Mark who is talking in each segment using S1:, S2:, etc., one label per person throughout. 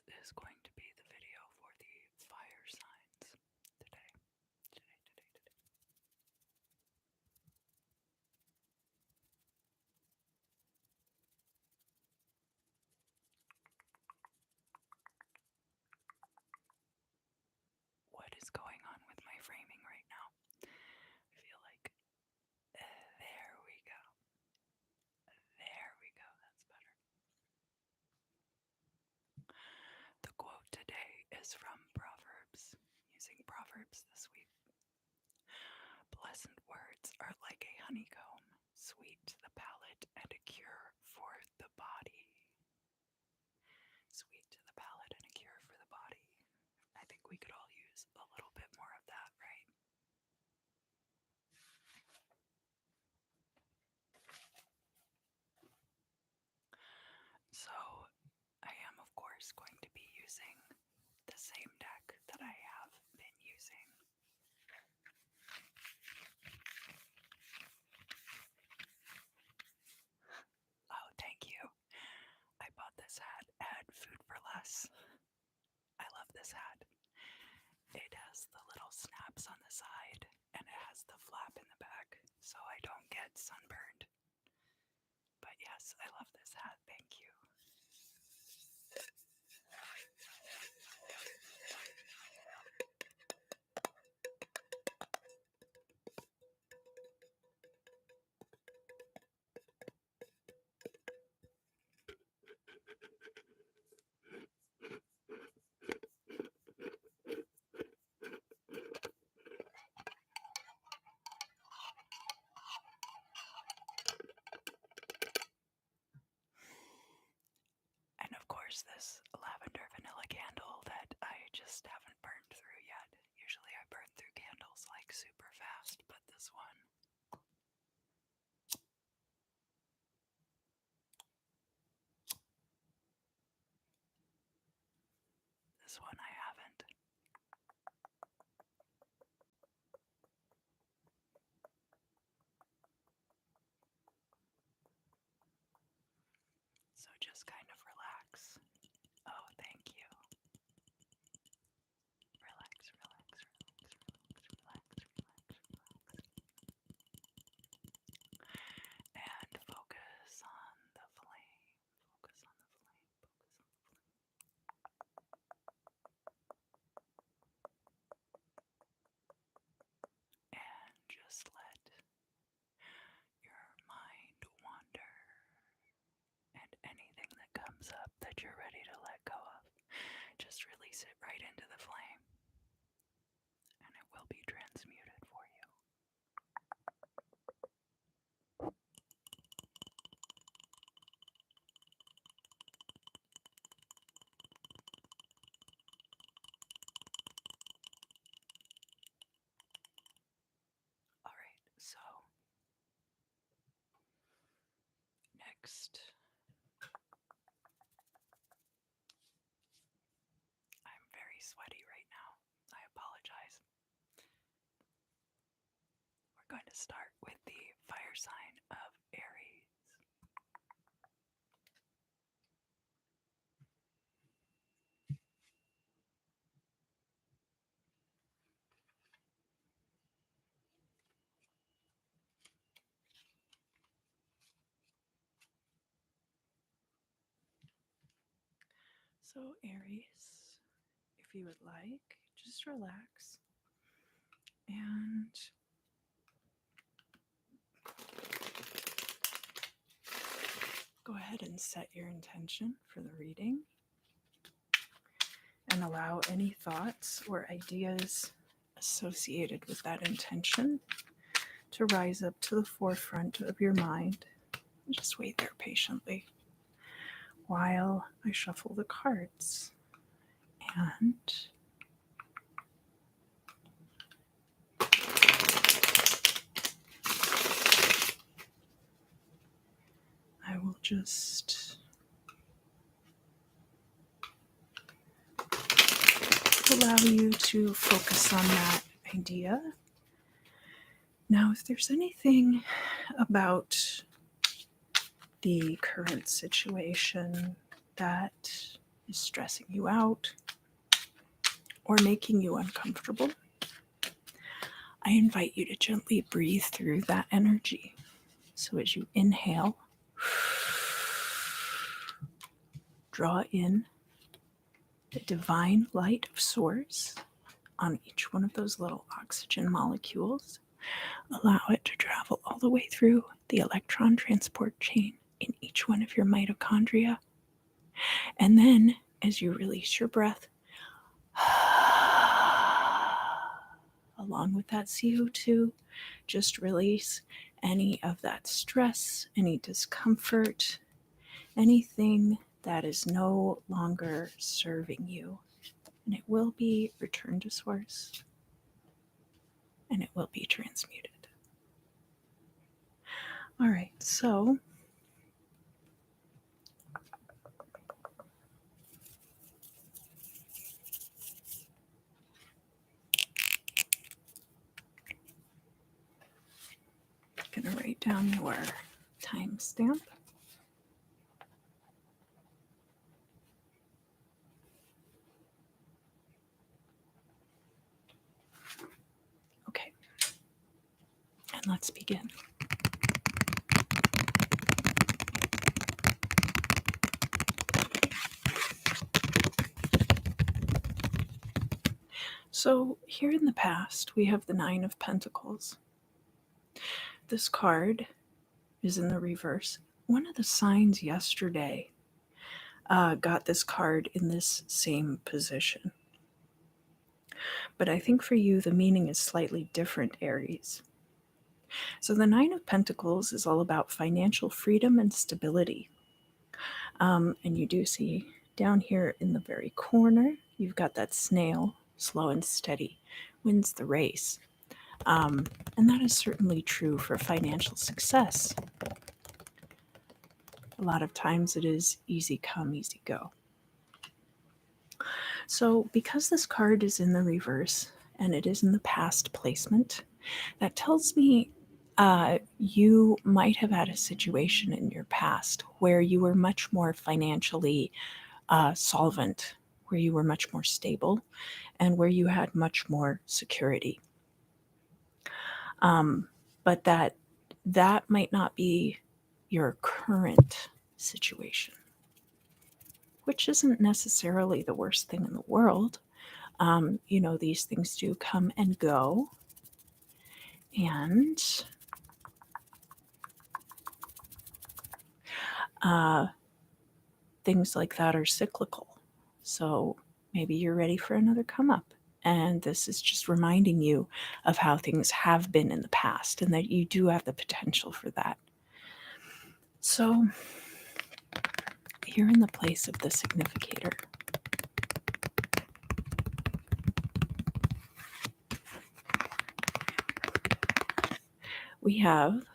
S1: is going to be the video for the fire signs today. What is going on with my framing right now? I feel like, there we go. There we go, that's better. The quote today is from Proverbs, using Proverbs this week. Pleasant words are like a honeycomb, sweet to the palate and a cure for the body. Sweet to the palate and a cure for the body. I think we could all use a little bit more of that, right? So, I am, of course, going to be using the same deck that I have been using. Oh, thank you. I bought this hat at Food for Less. I love this hat. It has the little snaps on the side and it has the flap in the back so I don't get sunburned. But yes, I love this hat. Thank you. And of course, this lavender vanilla candle that I just haven't burned through yet. Usually I burn through candles like super fast, but this one, I haven't. So just kind of relax. Oh, thank you. Relax, relax, relax, relax, relax, relax. And focus on the flame. Focus on the flame. Focus on the flame. And just let your mind wander. And anything that comes up that you're ready to let go of, just release it right into the flame. And it will be transmuted for you. Alright, so next, I'm very sweaty right now. I apologize. We're going to start with the fire sign of Aries. So Aries, if you would like, just relax and go ahead and set your intention for the reading and allow any thoughts or ideas associated with that intention to rise up to the forefront of your mind. Just wait there patiently while I shuffle the cards. And I will just allow you to focus on that idea. Now, if there's anything about the current situation that is stressing you out or making you uncomfortable, I invite you to gently breathe through that energy. So as you inhale, draw in the divine light of source on each one of those little oxygen molecules. Allow it to travel all the way through the electron transport chain in each one of your mitochondria. And then, as you release your breath, along with that CO2, just release any of that stress, any discomfort, anything that is no longer serving you. And it will be returned to source, and it will be transmuted. All right, so I'm going to write down your timestamp. Okay, and let's begin. So here in the past, we have the Nine of Pentacles. This card is in the reverse. One of the signs yesterday got this card in this same position. But I think for you, the meaning is slightly different, Aries. So the Nine of Pentacles is all about financial freedom and stability. And you do see down here in the very corner, you've got that snail, slow and steady, wins the race. And that is certainly true for financial success. A lot of times it is easy come, easy go. So because this card is in the reverse and it is in the past placement, that tells me you might have had a situation in your past where you were much more financially solvent, where you were much more stable, and where you had much more security. But that might not be your current situation, which isn't necessarily the worst thing in the world. These things do come and go, and things like that are cyclical. So maybe you're ready for another come up. And this is just reminding you of how things have been in the past and that you do have the potential for that. So here in the place of the significator, we have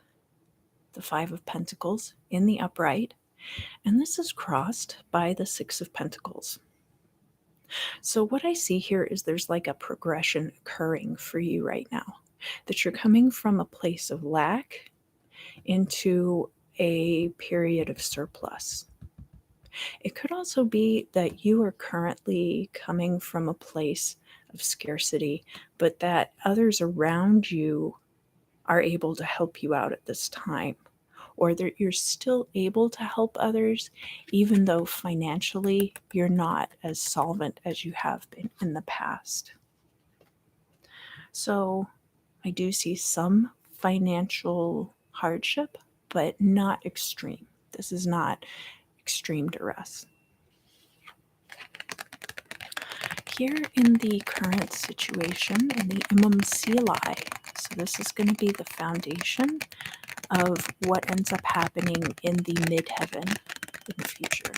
S1: the Five of Pentacles in the upright, and this is crossed by the Six of Pentacles. So what I see here is there's like a progression occurring for you right now, that you're coming from a place of lack into a period of surplus. It could also be that you are currently coming from a place of scarcity, but that others around you are able to help you out at this time, or that you're still able to help others, even though financially you're not as solvent as you have been in the past. So I do see some financial hardship, but not extreme. This is not extreme duress. Here in the current situation, in the Imam Silai, so this is going to be the foundation of what ends up happening in the midheaven in the future.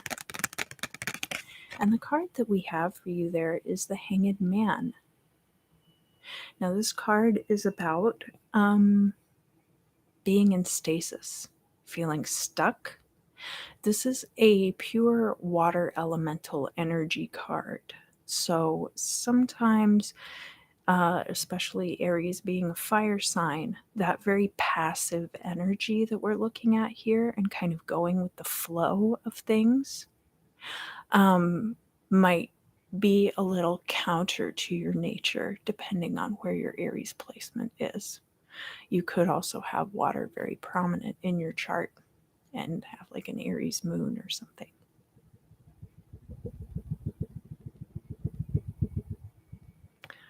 S1: And the card that we have for you there is the Hanged Man. Now this card is about being in stasis, feeling stuck. This is a pure water elemental energy card. So sometimes, especially Aries being a fire sign, that very passive energy that we're looking at here and kind of going with the flow of things might be a little counter to your nature depending on where your Aries placement is. You could also have water very prominent in your chart and have like an Aries moon or something.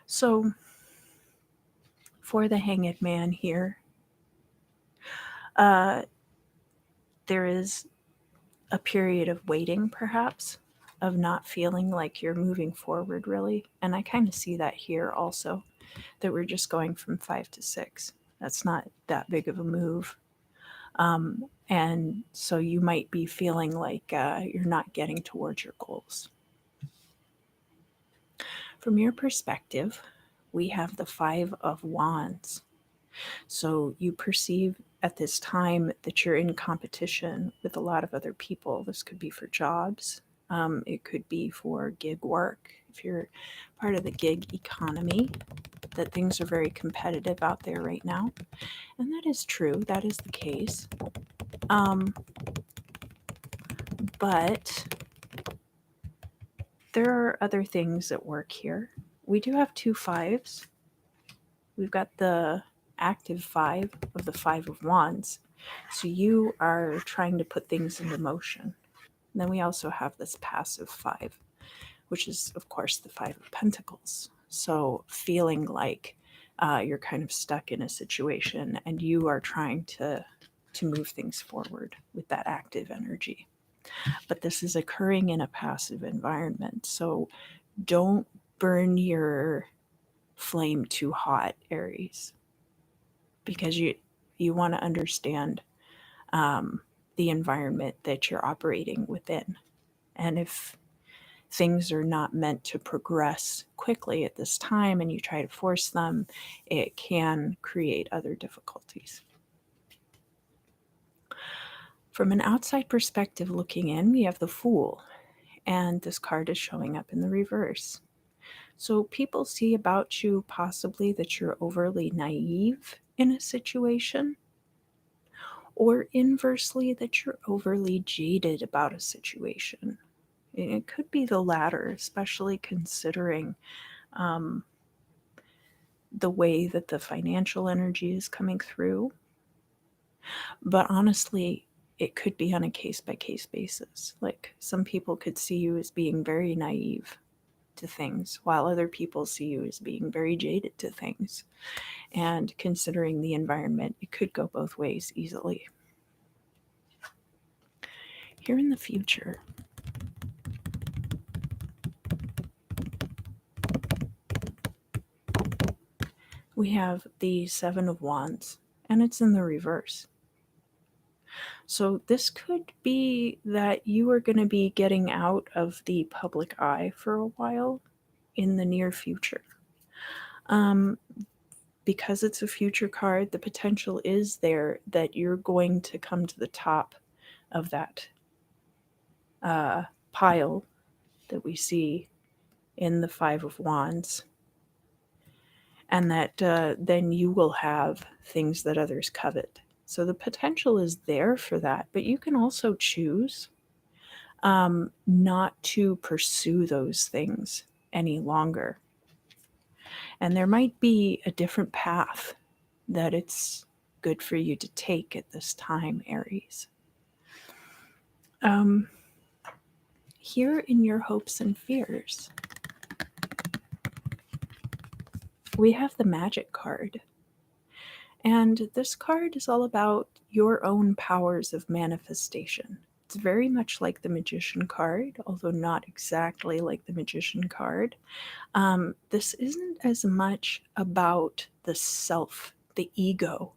S1: So, for the Hanged Man here, there is a period of waiting, perhaps, of not feeling like you're moving forward really. And I kind of see that here also, that we're just going from 5 to 6. That's not that big of a move. And so you might be feeling like you're not getting towards your goals. From your perspective, we have the 5 of Wands. So you perceive at this time that you're in competition with a lot of other people. This could be for jobs, it could be for gig work. If you're part of the gig economy, that things are very competitive out there right now. And that is true, that is the case. But there are other things at work here. We do have 2 5s. We've got the active 5 of the 5 of Wands. So you are trying to put things into motion. And then we also have this passive 5, which is, of course, the 5 of Pentacles. So feeling like you're kind of stuck in a situation and you are trying to move things forward with that active energy. But this is occurring in a passive environment. So don't burn your flame too hot, Aries, because you want to understand the environment that you're operating within. And if things are not meant to progress quickly at this time and you try to force them, it can create other difficulties. From an outside perspective looking in, we have the Fool, and this card is showing up in the reverse. So people see about you possibly that you're overly naive in a situation, or inversely, that you're overly jaded about a situation. It could be the latter, especially considering the way that the financial energy is coming through. But honestly, it could be on a case by case basis. Like some people could see you as being very naive to things, while other people see you as being very jaded to things. And considering the environment, it could go both ways easily. Here in the future, we have the 7 of Wands, and it's in the reverse. So this could be that you are going to be getting out of the public eye for a while in the near future. Because it's a future card, the potential is there that you're going to come to the top of that pile that we see in the 5 of Wands. And that then you will have things that others covet. So the potential is there for that, but you can also choose not to pursue those things any longer. And there might be a different path that it's good for you to take at this time, Aries. Here in your hopes and fears, we have the Magic card. And this card is all about your own powers of manifestation. It's very much like the Magician card, although not exactly like the Magician card. This isn't as much about the self, the ego.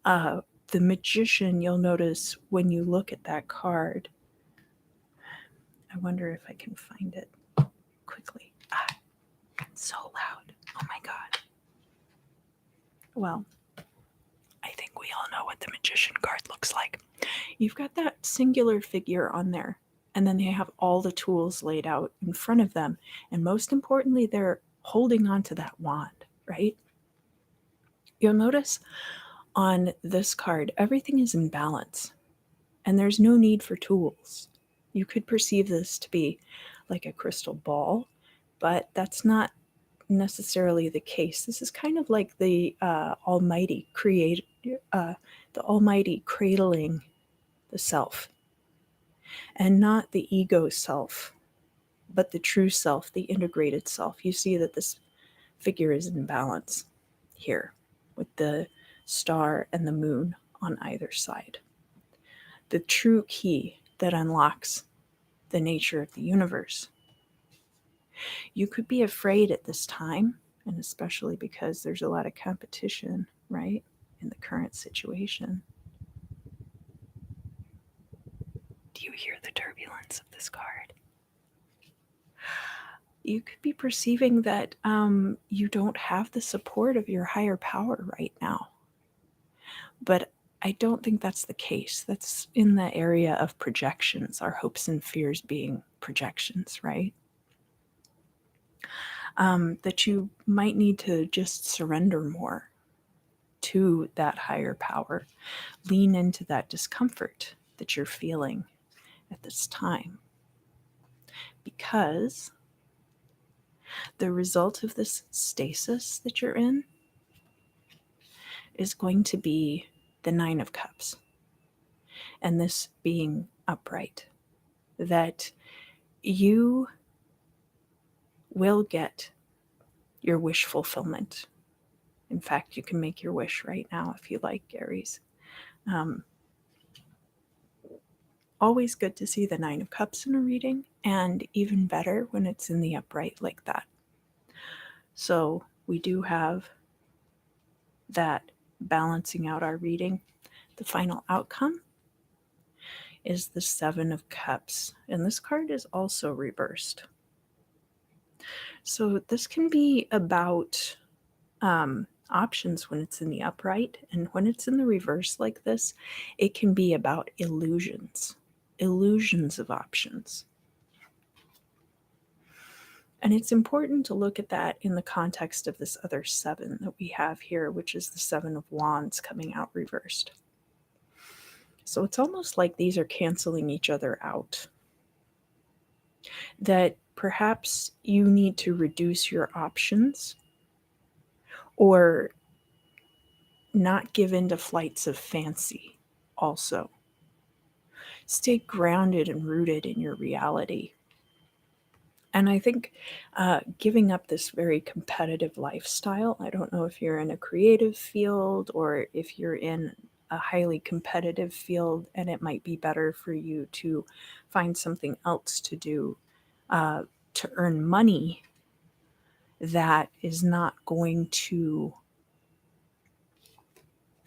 S1: The Magician, you'll notice when you look at that card, I wonder if I can find it quickly. It's so loud. Oh my God. Well, I think we all know what the Magician card looks like. You've got that singular figure on there, and then they have all the tools laid out in front of them. And most importantly, they're holding on to that wand, right? You'll notice on this card, everything is in balance, and there's no need for tools. You could perceive this to be
S2: like a crystal ball, but that's not necessarily the case. This is kind of like the the Almighty cradling the self, and not the ego self, but the true self, the integrated self. You see that this figure is in balance here with the star and the moon on either side. The true key that unlocks the nature of the universe. You could be afraid at this time, and especially because there's a lot of competition, right, in the current situation.
S1: Do you hear the turbulence of this card?
S2: You could be perceiving that you don't have the support of your higher power right now. But I don't think that's the case. That's in the area of projections, our hopes and fears being projections, right? That you might need to just surrender more to that higher power, lean into that discomfort that you're feeling at this time. Because the result of this stasis that you're in is going to be the Nine of Cups, and this being upright, that you will get your wish fulfillment. In fact, you can make your wish right now if you like, Aries. Um, Always good to see the Nine of Cups in a reading, and even better when it's in the upright like that. So we do have that balancing out our reading. The final outcome is the Seven of Cups, and this card is also reversed. So this can be about options when it's in the upright, and when it's in the reverse like this, it can be about illusions of options. And it's important to look at that in the context of this other seven that we have here, which is the Seven of Wands coming out reversed. So it's almost like these are canceling each other out. That perhaps you need to reduce your options or not give in to flights of fancy also. Stay grounded and rooted in your reality. And I think giving up this very competitive lifestyle, I don't know if you're in a creative field or if you're in a highly competitive field, and it might be better for you to find something else to do to earn money that is not going to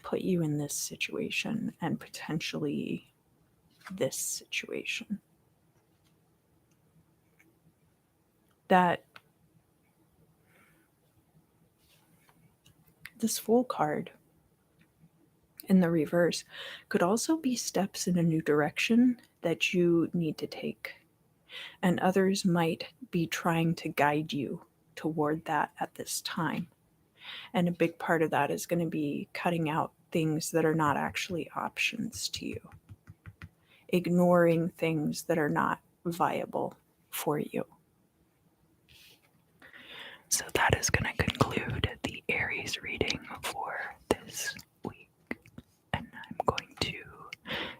S2: put you in this situation and potentially this situation. That this Fool card in the reverse could also be steps in a new direction that you need to take. And others might be trying to guide you toward that at this time. And a big part of that is going to be cutting out things that are not actually options to you, ignoring things that are not viable for you.
S1: So that is going to conclude the Aries reading for this week. And I'm going to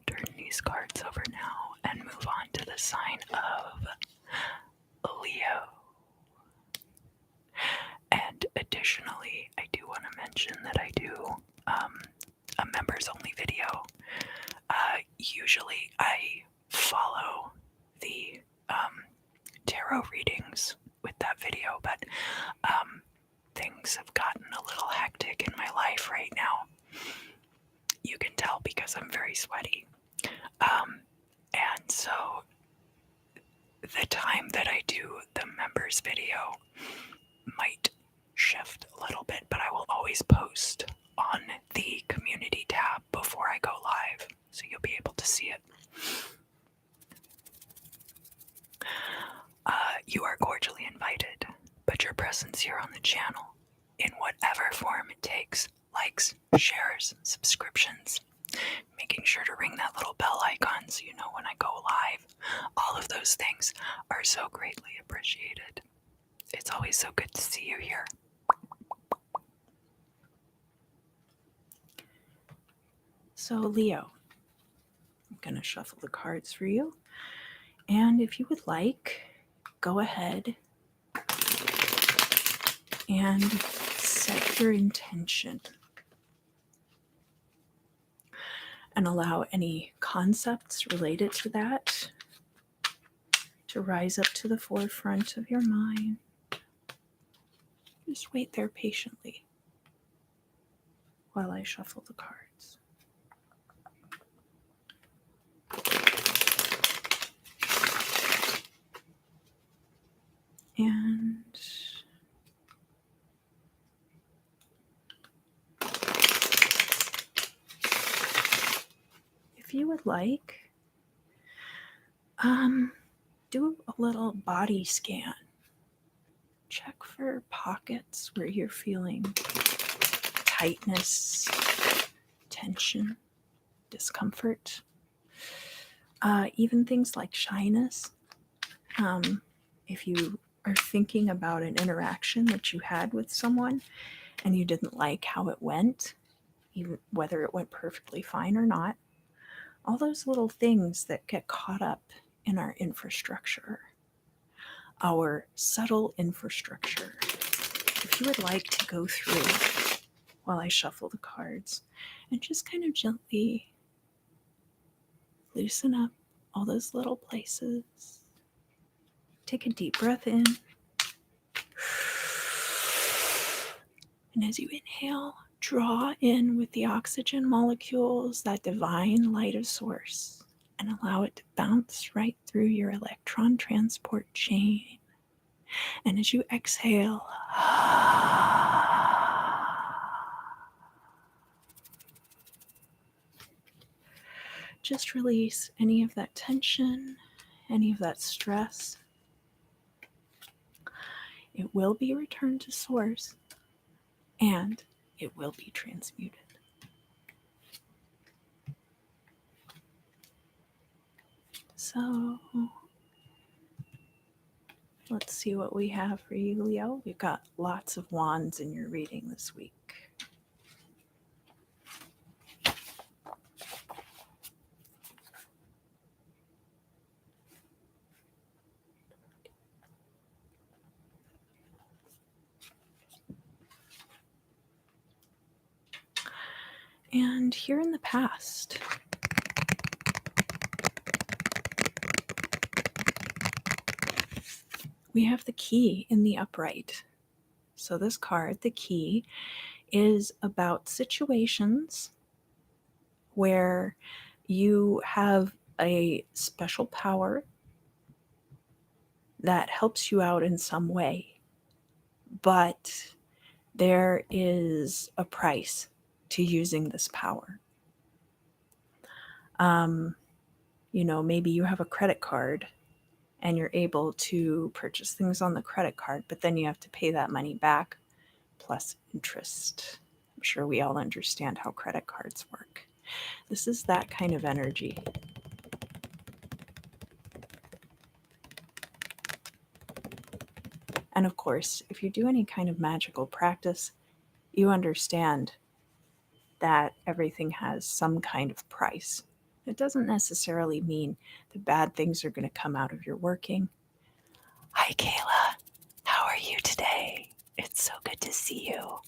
S1: turn these cards over now and move on to the sign of Leo. And additionally, I do want to mention that I do a members only video. Usually I follow the tarot readings with that video, but things have gotten a little hectic in my life right now. You can tell because I'm very sweaty. And so the time that I do the members video might shift a little bit, but I will always post on the community tab before I go live, so you'll be able to see it. You are cordially invited, but your presence here on the channel, in whatever form it takes, likes, shares, subscriptions, making sure to ring that little bell icon so you know when I go live, All of those things are so greatly appreciated. It's always so good to see you here.
S2: So, Leo, I'm going to shuffle the cards for you. And if you would like, go ahead and set your intention and allow any concepts related to that to rise up to the forefront of your mind. Just wait there patiently while I shuffle the cards. And if you would like, do a little body scan. Check for pockets where you're feeling tightness, tension, discomfort, even things like shyness. If you are thinking about an interaction that you had with someone and you didn't like how it went, even whether it went perfectly fine or not, all those little things that get caught up in our infrastructure, our subtle infrastructure. If you would like to go through while I shuffle the cards and just kind of gently loosen up all those little places. Take a deep breath in. And as you inhale, draw in with the oxygen molecules that divine light of source and allow it to bounce right through your electron transport chain. And as you exhale, just release any of that tension, any of that stress. It will be returned to source and it will be transmuted. So let's see what we have for you, Leo. We've got lots of wands in your reading this week. And here in the past, we have the key in the upright. So this card, the key, is about situations where you have a special power that helps you out in some way, but there is a price to using this power. Maybe you have a credit card and you're able to purchase things on the credit card, but then you have to pay that money back plus interest. I'm sure we all understand how credit cards work. This is that kind of energy. And of course, if you do any kind of magical practice, you understand that everything has some kind of price. It doesn't necessarily mean that bad things are going to come out of your working. Hi, Kayla. How are you today? It's so good to see you.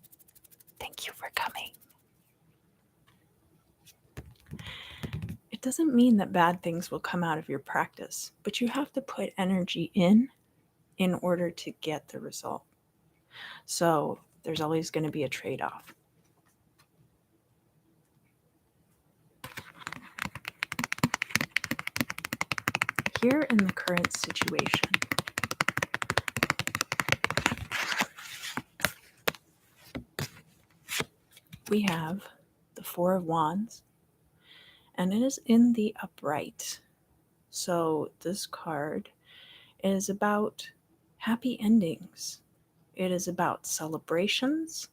S2: Thank you for coming. It doesn't mean that bad things will come out of your practice, but you have to put energy in order to get the result. So there's always going to be a trade-off. Here in the current situation, we have the Four of Wands, and it is in the upright. So this card is about happy endings. It is about celebrations.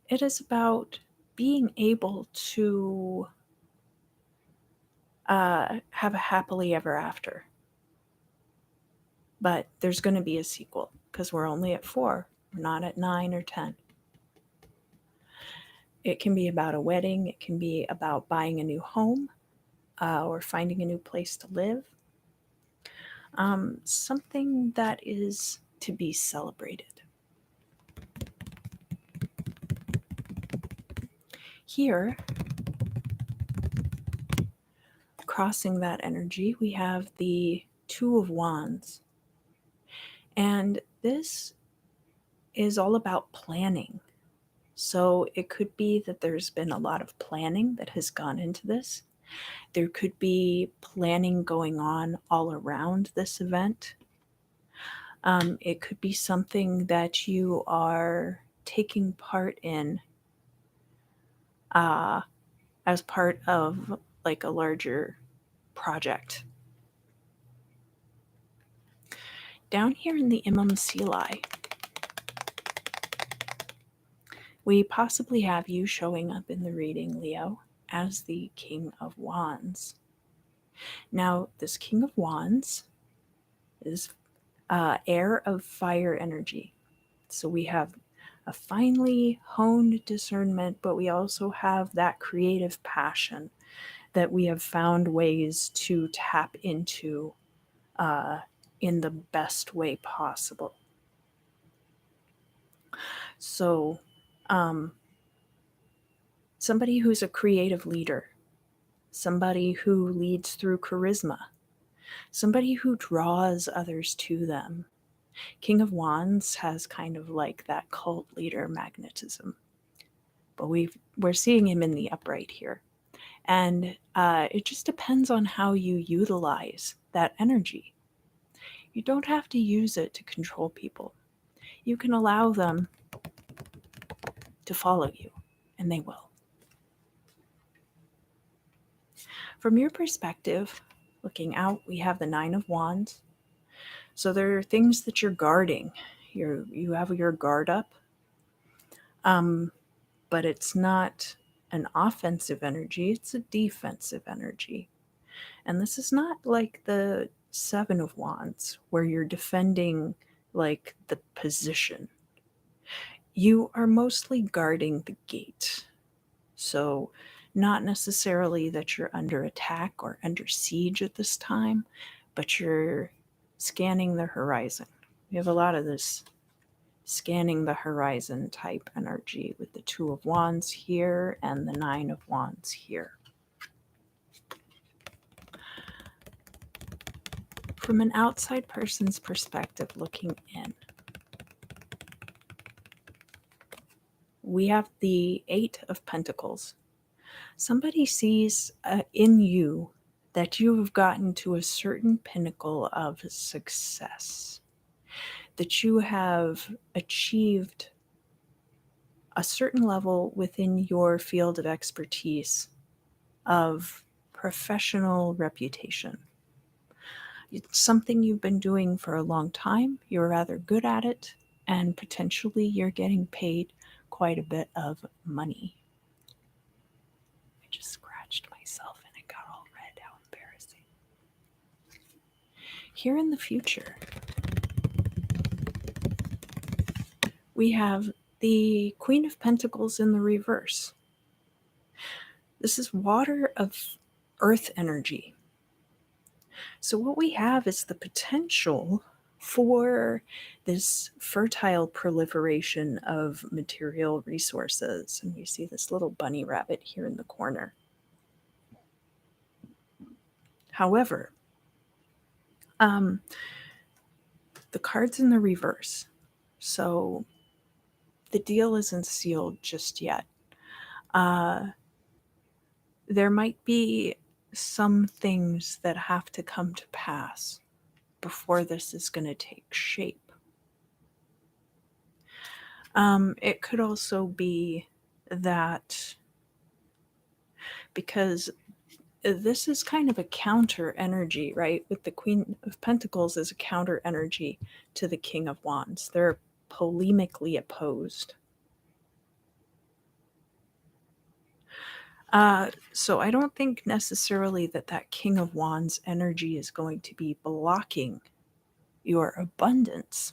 S2: It is about being able to have a happily ever after. But there's going to be a sequel because we're only at 4. We're not at 9 or 10. It can be about a wedding. It can be about buying a new home or finding a new place to live. Something that is to be celebrated. Here, crossing that energy, we have the Two of Wands. And this is all about planning. So it could be that there's been a lot of planning that has gone into this. There could be planning going on all around this event. It could be something that you are taking part in as part of like a larger project. Down here in the Imam Silai, we possibly have you showing up in the reading, Leo, as the King of Wands. Now, this King of Wands is air of fire energy. So we have a finely honed discernment, but we also have that creative passion that we have found ways to tap into in the best way possible. So, somebody who's a creative leader, somebody who leads through charisma, somebody who draws others to them. King of Wands has kind of like that cult leader magnetism, but we're seeing him in the upright here. And it just depends on how you utilize that energy. You don't have to use it to control people. You can allow them to follow you, and they will. From your perspective, looking out, we have the Nine of Wands. So there are things that you're guarding. You have your guard up, but it's not an offensive energy, it's a defensive energy. And this is not like the Seven of Wands where you're defending like the position. You are mostly guarding the gate. So, not necessarily that you're under attack or under siege at this time, but you're scanning the horizon. We have a lot of this scanning the horizon type energy with the Two of Wands here and the Nine of Wands here. From an outside person's perspective looking in, we have the Eight of Pentacles. Somebody sees in you that you have gotten to a certain pinnacle of success, that you have achieved a certain level within your field of expertise, of professional reputation. It's something you've been doing for a long time, you're rather good at it, and potentially you're getting paid quite a bit of money. I just scratched myself and it got all red. How embarrassing. Here in the future, we have the Queen of Pentacles in the reverse. This is water of earth energy. So what we have is the potential for this fertile proliferation of material resources. And you see this little bunny rabbit here in the corner. However, the card's in the reverse. So the deal isn't sealed just yet. There might be some things that have to come to pass before this is going to take shape. It could also be that because this is kind of a counter energy, right? With the Queen of Pentacles is a counter energy to the King of Wands. They're polemically opposed. So I don't think necessarily that King of Wands energy is going to be blocking your abundance.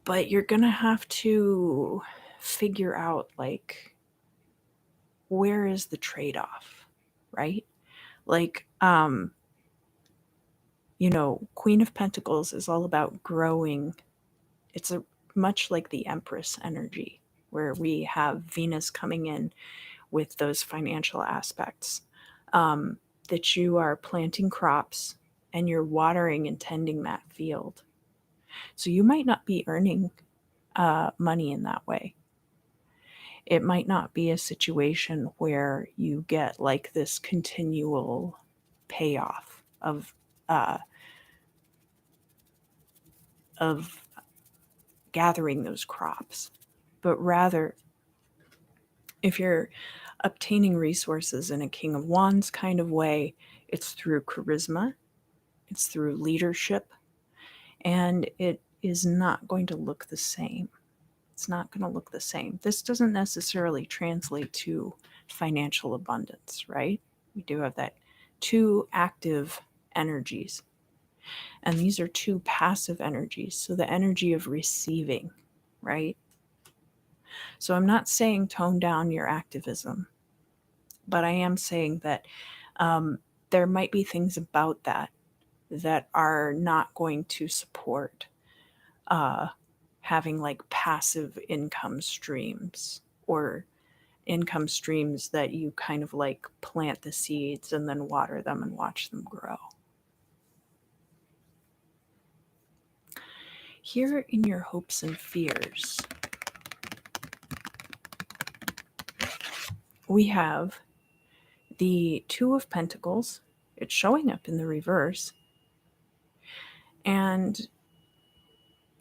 S2: But you're going to have to figure out, like, where is the trade-off, right? Like, Queen of Pentacles is all about growing. It's much like the Empress energy, where we have Venus coming in with those financial aspects, that you are planting crops and you're watering and tending that field. So you might not be earning money in that way. It might not be a situation where you get like this continual payoff uh, of gathering those crops, but rather, if you're obtaining resources in a King of Wands kind of way, it's through charisma, it's through leadership, and it is not going to look the same. It's not going to look the same. This doesn't necessarily translate to financial abundance, right? We do have that two active energies, and these are two passive energies. So the energy of receiving, right? So I'm not saying tone down your activism, but I am saying that there might be things about that are not going to support uh, having like passive income streams, or income streams that you kind of like plant the seeds and then water them and watch them grow. Here in your hopes and fears, we have the Two of Pentacles. It's showing up in the reverse. And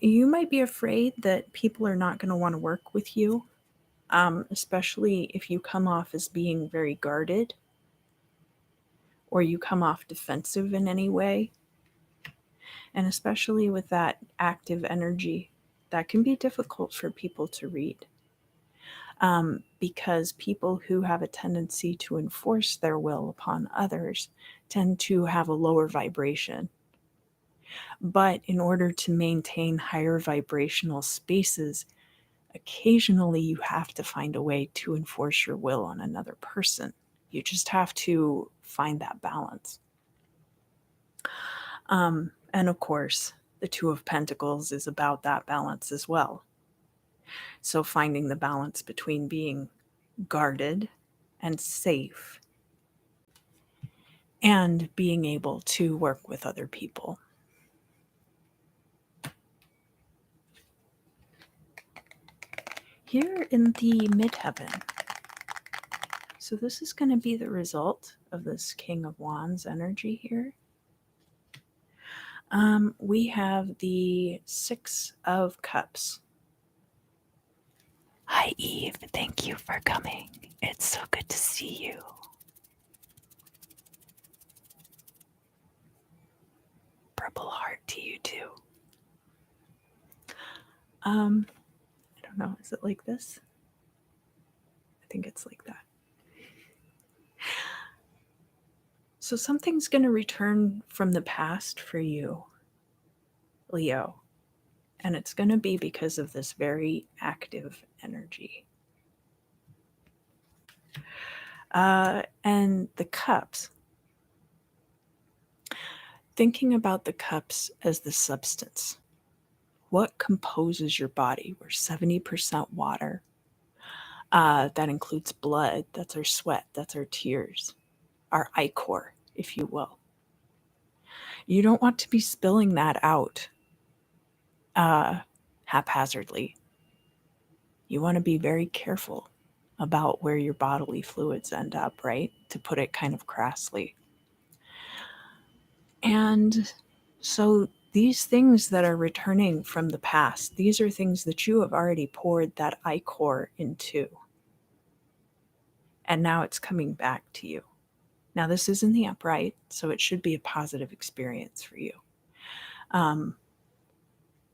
S2: you might be afraid that people are not going to want to work with you, especially if you come off as being very guarded or you come off defensive in any way. And especially with that active energy, that can be difficult for people to read. Because people who have a tendency to enforce their will upon others tend to have a lower vibration. But in order to maintain higher vibrational spaces, occasionally you have to find a way to enforce your will on another person. You just have to find that balance. And of course, the Two of Pentacles is about that balance as well. So finding the balance between being guarded and safe and being able to work with other people. Here in the midheaven, so this is going to be the result of this King of Wands energy here. We have the Six of Cups.
S1: Hi, Eve. Thank you for coming. It's so good to see you. Purple heart to you too.
S2: I don't know. Is it like this? I think it's like that. So something's going to return from the past for you, Leo. And it's going to be because of this very active energy. And the cups. Thinking about the cups as the substance. What composes your body? We're 70% water. That includes blood. That's our sweat. That's our tears. Our ichor, if you will. You don't want to be spilling that out haphazardly. You want to be very careful about where your bodily fluids end up, right? To put it kind of crassly. And so these things that are returning from the past, these are things that you have already poured that ichor into. And now it's coming back to you. Now, this is in the upright, so it should be a positive experience for you.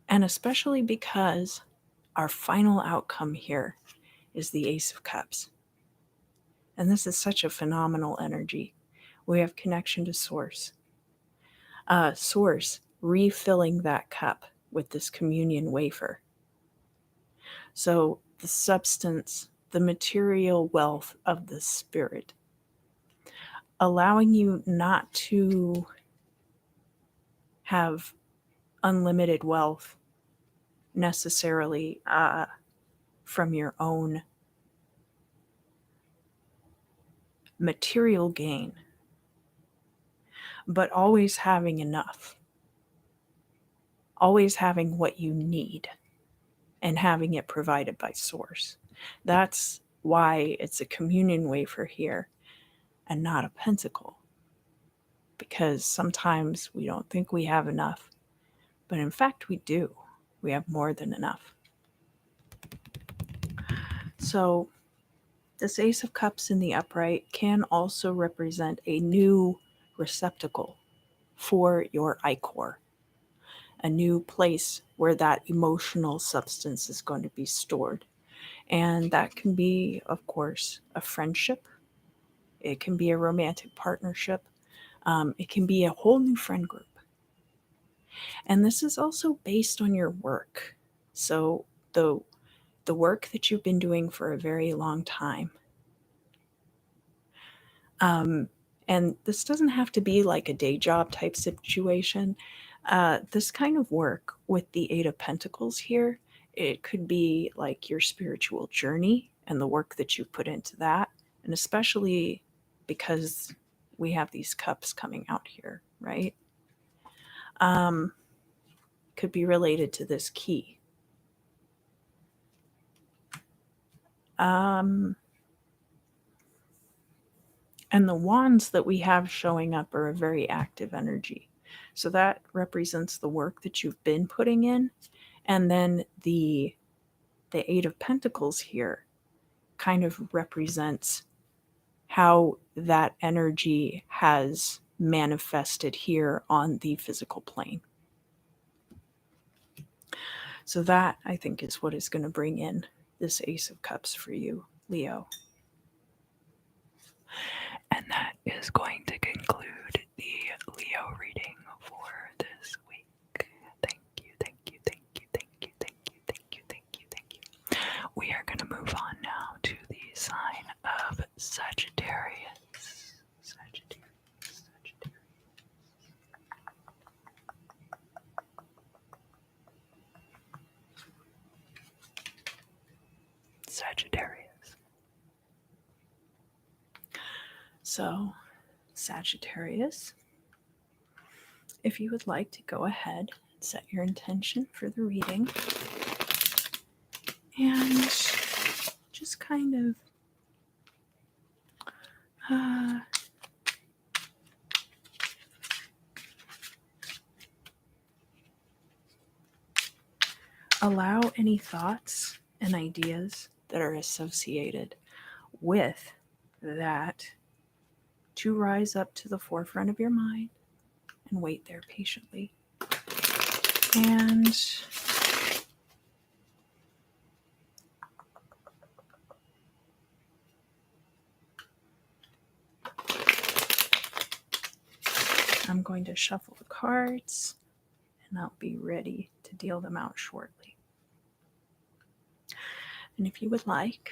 S2: And especially because our final outcome here is the Ace of Cups. And this is such a phenomenal energy. We have connection to Source. Source refilling that cup with this communion wafer. So the substance, the material wealth of the spirit, allowing you not to have unlimited wealth necessarily from your own material gain, but always having enough, always having what you need, and having it provided by source. That's why it's a communion wafer here and not a pentacle, because sometimes we don't think we have enough, but in fact we do. We have more than enough. So this Ace of Cups in the upright can also represent a new receptacle for your ichor, a new place where that emotional substance is going to be stored. And that can be, of course, a friendship. It can be a romantic partnership. It can be a whole new friend group. And this is also based on your work. So the work that you've been doing for a very long time. And this doesn't have to be like a day job type situation. This kind of work with the Eight of Pentacles here, it could be like your spiritual journey and the work that you put into that. And especially because we have these cups coming out here, right? Could be related to this key. And the wands that we have showing up are a very active energy. So that represents the work that you've been putting in. And then the Eight of Pentacles here kind of represents how that energy has manifested here on the physical plane. So that, I think, is what is going to bring in this Ace of Cups for you, Leo.
S1: And that is going to conclude the Leo reading for this week. Thank you, thank you, thank you, thank you, thank you, thank you, thank you, thank you. We are going to move on now to the sign of Sagittarius. Sagittarius.
S2: So, Sagittarius, if you would like to go ahead and set your intention for the reading and just kind of allow any thoughts and ideas that are associated with that to rise up to the forefront of your mind and wait there patiently. And I'm going to shuffle the cards and I'll be ready to deal them out shortly. And if you would like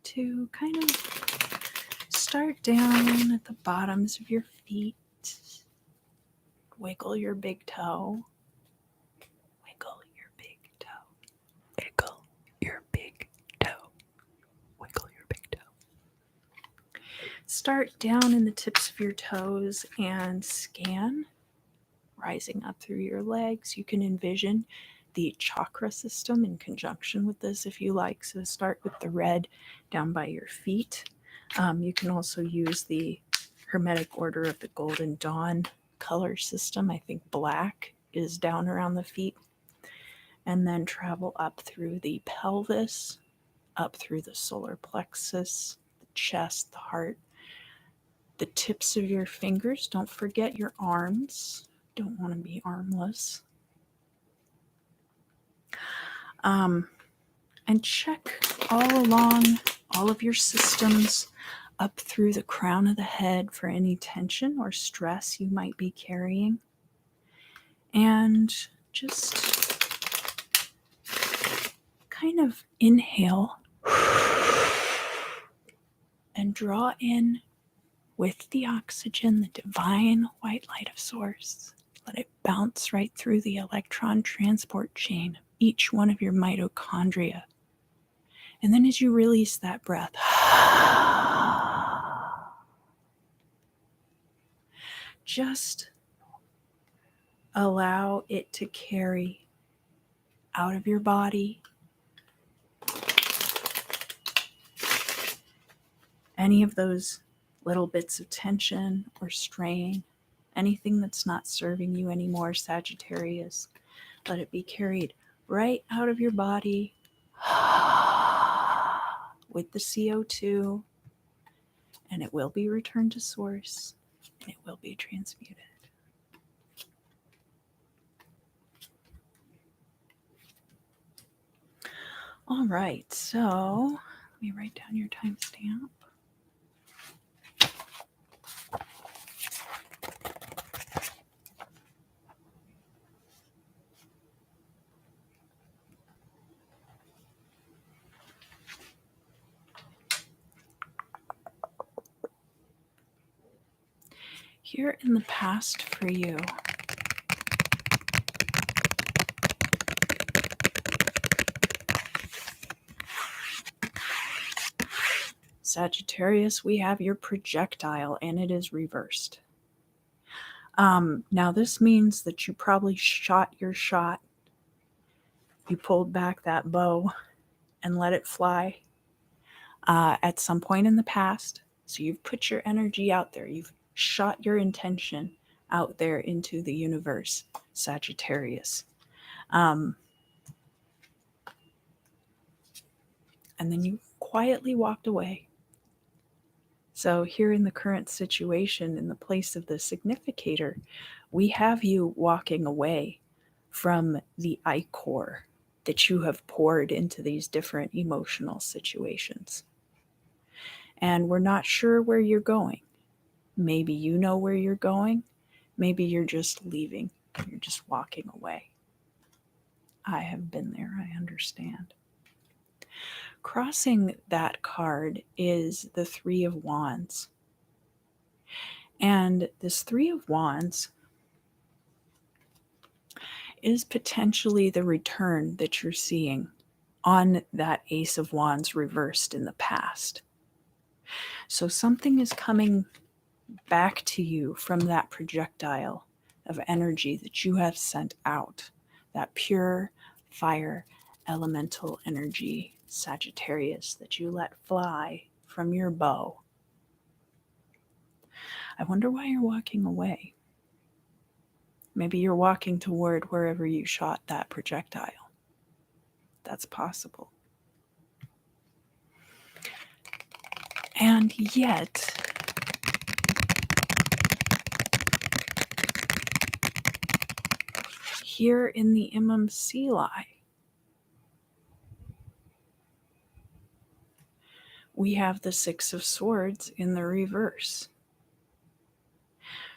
S2: to kind of start down at the bottoms of your feet, wiggle your big toe, wiggle your big toe,
S1: wiggle your big toe, wiggle your big toe.
S2: Start down in the tips of your toes and scan, rising up through your legs. You can envision the chakra system in conjunction with this if you like. So start with the red down by your feet. You can also use the Hermetic Order of the Golden Dawn color system. I think black is down around the feet. And then travel up through the pelvis, up through the solar plexus, the chest, the heart, the tips of your fingers. Don't forget your arms. Don't want to be armless. And check all along all of your systems up through the crown of the head for any tension or stress you might be carrying. And just kind of inhale and draw in with the oxygen the divine white light of source. Let it bounce right through the electron transport chain of each one of your mitochondria. And then as you release that breath, just allow it to carry out of your body any of those little bits of tension or strain, anything that's not serving you anymore, Sagittarius. Let it be carried right out of your body with the CO2, and it will be returned to source, and it will be transmuted. All right, so let me write down your timestamp. Here in the past for you, Sagittarius, we have your projectile and it is reversed. Now this means that you probably shot your shot. You pulled back that bow and let it fly at some point in the past. So you've put your energy out there. You've shot your intention out there into the universe, Sagittarius. And then you quietly walked away. So here in the current situation, in the place of the significator, we have you walking away from the ichor that you have poured into these different emotional situations. And we're not sure where you're going. Maybe you know where you're going. Maybe you're just leaving. You're just walking away. I have been there. I understand. Crossing that card is the Three of Wands. And this Three of Wands is potentially the return that you're seeing on that Ace of Wands reversed in the past. So something is coming back to you from that projectile of energy that you have sent out, that pure fire elemental energy, Sagittarius, that you let fly from your bow. I wonder why you're walking away. Maybe you're walking toward wherever you shot that projectile. That's possible. And yet, here in the MMCli, we have the Six of Swords in the reverse.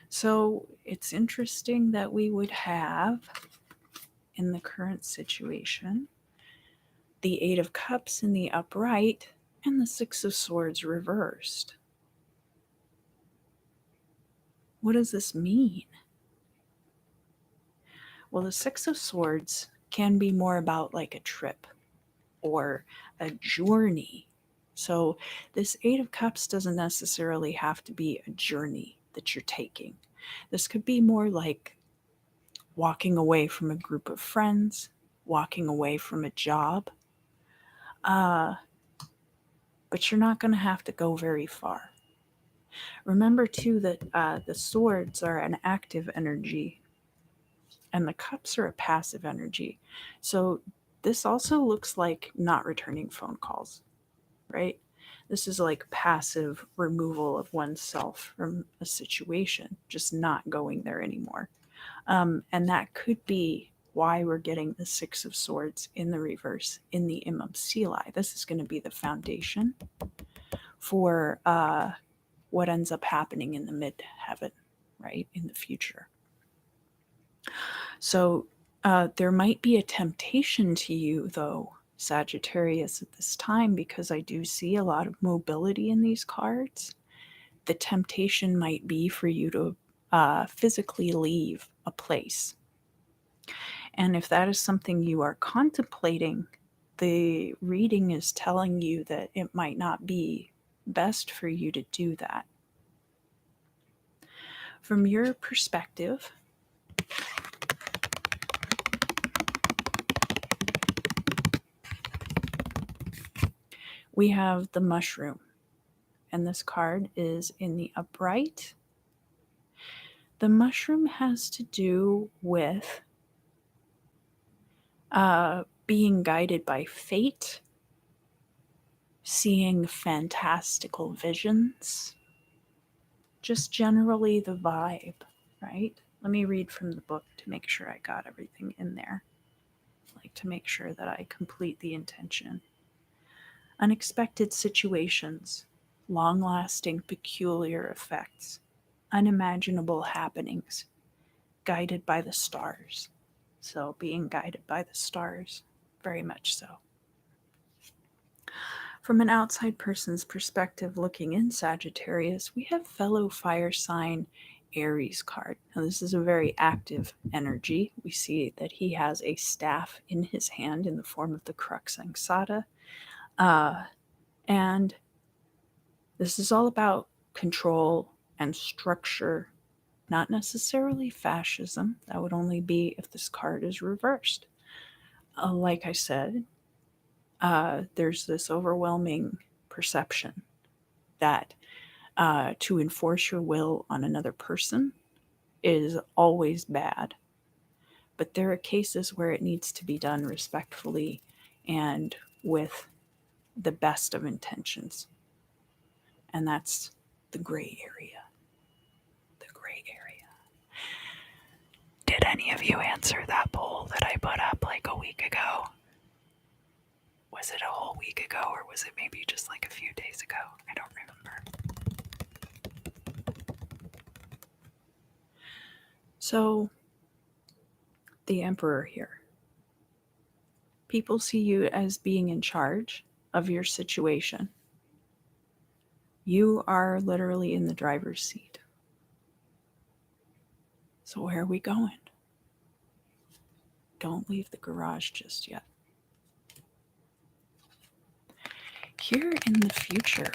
S2: So it's interesting that we would have, in the current situation, the Eight of Cups in the upright and the Six of Swords reversed. What does this mean? Well, the Six of Swords can be more about like a trip or a journey. So this Eight of Cups doesn't necessarily have to be a journey that you're taking. This could be more like walking away from a group of friends, walking away from a job. But you're not going to have to go very far. Remember, too, that the swords are an active energy and the cups are a passive energy. So this also looks like not returning phone calls, right? This is like passive removal of oneself from a situation, just not going there anymore. And that could be why we're getting the Six of Swords in the reverse in the Imam Sili. This is going to be the foundation for what ends up happening in the midheaven, right, in the future. So there might be a temptation to you, though, Sagittarius, at this time, because I do see a lot of mobility in these cards. The temptation might be for you to physically leave a place. And if that is something you are contemplating, the reading is telling you that it might not be best for you to do that. From your perspective, we have the mushroom, and this card is in the upright. The mushroom has to do with being guided by fate, seeing fantastical visions, just generally the vibe, right? Let me read from the book to make sure I got everything in there. Like to make sure that I complete the intention. Unexpected situations, long lasting peculiar effects, unimaginable happenings, guided by the stars. So, being guided by the stars, very much so. From an outside person's perspective, looking in Sagittarius, we have fellow fire sign Aries card. Now, this is a very active energy. We see that he has a staff in his hand in the form of the crux ansata. And this is all about control and structure, not necessarily fascism. That would only be if this card is reversed. Like I said, there's this overwhelming perception that to enforce your will on another person is always bad. But there are cases where it needs to be done respectfully and with the best of intentions. And that's the gray area. The gray area. Did any of you answer that poll that I put up like a week ago? Was it a whole week ago or was it maybe just like a few days ago? I don't remember. So, the Emperor here. People see you as being in charge of your situation. You are literally in the driver's seat. So, where are we going? Don't leave the garage just yet. Here in the future,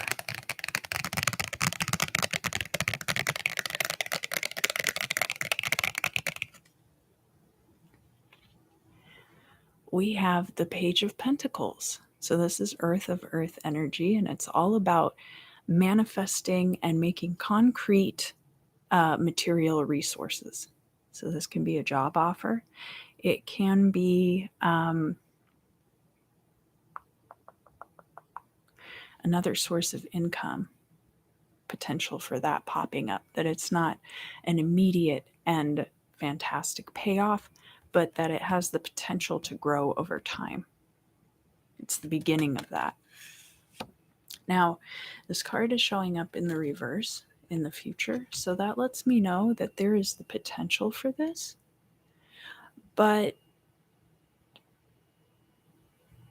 S2: we have the Page of Pentacles. So, this is Earth of Earth energy, and it's all about manifesting and making concrete material resources. So, this can be a job offer, it can be another source of income potential for that popping up, that it's not an immediate and fantastic payoff, but that it has the potential to grow over time. It's the beginning of that. Now, this card is showing up in the reverse in the future, so that lets me know that there is the potential for this, but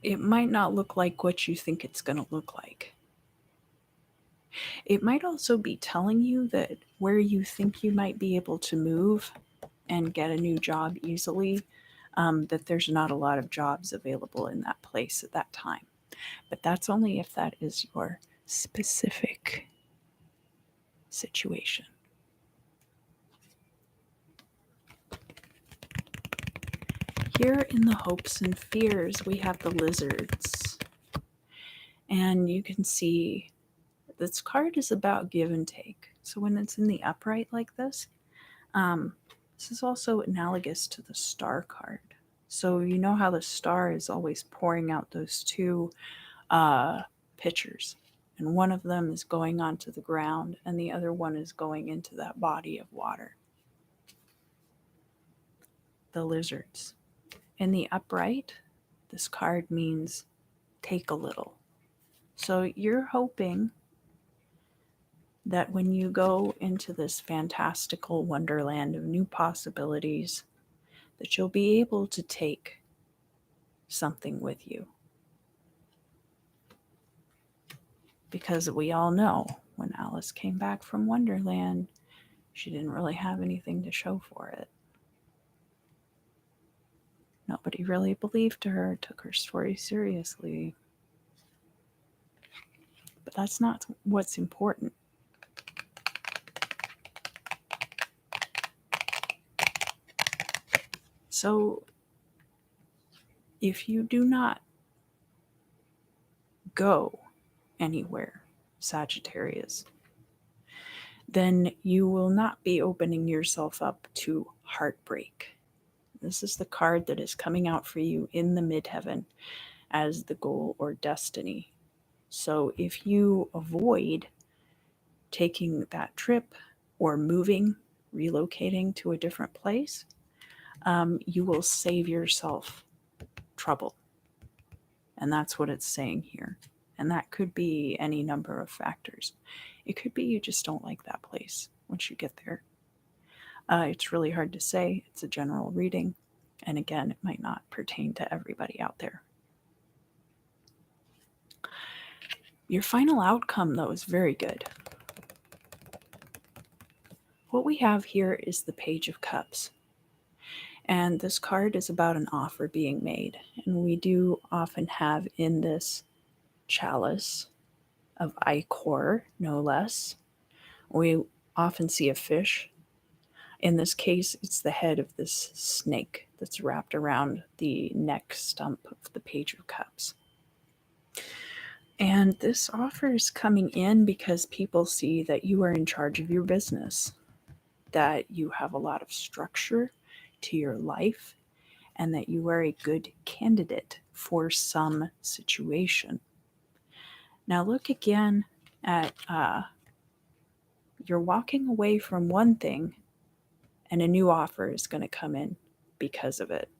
S2: it might not look like what you think it's going to look like. It might also be telling you that where you think you might be able to move and get a new job easily, that there's not a lot of jobs available in that place at that time. But that's only if that is your specific situation. Here in the hopes and fears, we have the lizards. And you can see this card is about give and take. So when it's in the upright like this is also analogous to the star card. So you know how the star is always pouring out those two pitchers, and one of them is going onto the ground and the other one is going into that body of water. The lizards. In the upright, this card means take a little. So you're hoping that when you go into this fantastical wonderland of new possibilities, that you'll be able to take something with you. Because we all know when Alice came back from Wonderland, she didn't really have anything to show for it. Nobody really believed her, took her story seriously. But that's not what's important. So, if you do not go anywhere, Sagittarius, then you will not be opening yourself up to heartbreak. This is the card that is coming out for you in the midheaven as the goal or destiny. So if you avoid taking that trip or moving, relocating to a different place, you will save yourself trouble. And that's what it's saying here. And that could be any number of factors. It could be you just don't like that place once you get there. It's really hard to say. It's a general reading. And again, it might not pertain to everybody out there. Your final outcome, though, is very good. What we have here is the Page of Cups. And this card is about an offer being made. And we do often have in this chalice of ichor, no less, we often see a fish. In this case, it's the head of this snake that's wrapped around the neck stump of the Page of Cups. And this offer is coming in because people see that you are in charge of your business, that you have a lot of structure to your life, and that you are a good candidate for some situation. Now look again at you're walking away from one thing and a new offer is going to come in because of it.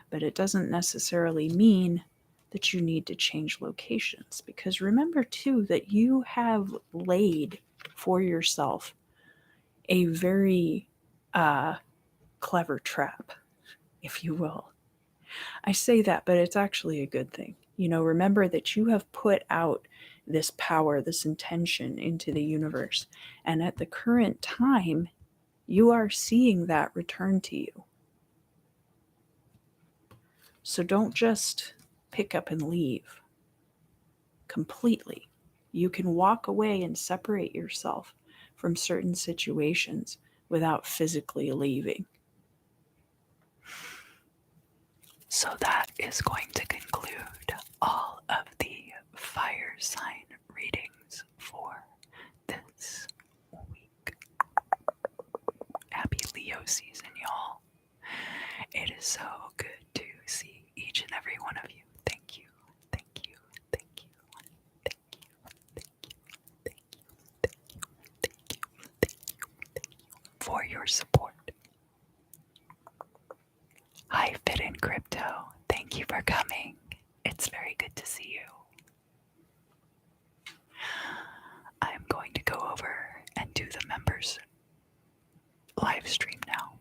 S2: But it doesn't necessarily mean that you need to change locations, because remember too that you have laid for yourself a very clever trap, if you will. I say that, but it's actually a good thing. Remember that you have put out this power, this intention into the universe, and at the current time, you are seeing that return to you. So don't just pick up and leave completely. You can walk away and separate yourself from certain situations without physically leaving. So that is going to conclude all of the fire sign readings for this week. Happy Leo season, y'all. It is so good to see each and every one of you. Thank you, thank you, thank you, thank you, thank you, thank you, thank you, thank you, thank you for your support. Hi, Fit in Crypto. Thank you for coming. It's very good to see you. I'm going to go over and do the members live stream now.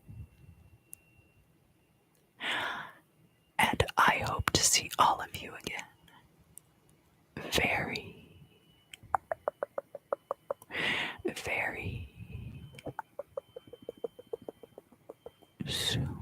S2: And I hope to see all of you again very, very soon.